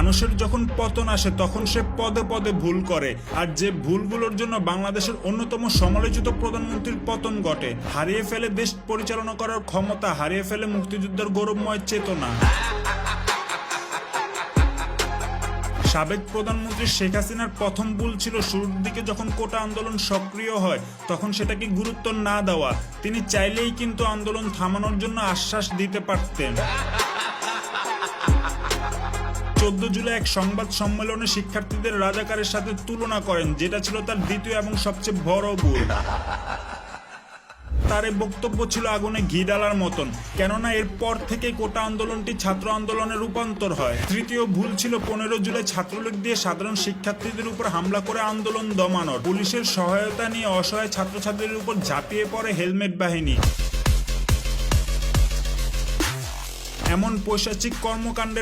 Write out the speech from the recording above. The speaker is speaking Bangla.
মানুষের যখন পতন আসে তখন সে পদে পদে ভুল করে, আর যে ভুলগুলোর জন্য বাংলাদেশের অন্যতম সমালোচিত প্রধানমন্ত্রীর পতন ঘটে। হারিয়ে ফেলে দেশ পরিচালনা করার ক্ষমতা, হারিয়ে ফেলে মুক্তিযুদ্ধের গৌরবময় চেতনা। সাবেক প্রধানমন্ত্রী শেখ হাসিনার প্রথম ভুল ছিল শুরুর দিকে যখন কোটা আন্দোলন সক্রিয় হয় তখন সেটাকে গুরুত্ব না দেওয়া। তিনি চাইলেই কিন্তু আন্দোলন থামানোর জন্য আশ্বাস দিতে পারতেন। 14 জুলাই এক সংবাদ সম্মেলনে শিক্ষার্থীদের রাজাকারের সাথে তুলনা করেন, যেটা ছিল তার দ্বিতীয় এবং সবচেয়ে বড় ভুল। তার এই বক্তব্য ছিল আগুনে ঘি ঢালার মতন, কেননা এরপর থেকে কোটা আন্দোলনটি ছাত্র আন্দোলনে রূপান্তর হয়। তৃতীয় ভুল ছিল 15 জুলাই ছাত্রলীগ দিয়ে সাধারণ শিক্ষার্থীদের উপর হামলা করে আন্দোলন দমানোর। পুলিশের সহায়তা নিয়ে অসহায় ছাত্রছাত্রীদের উপর ঝাঁপিয়ে পড়ে হেলমেট বাহিনী। এমন পৈশাচিক কর্মকাণ্ডের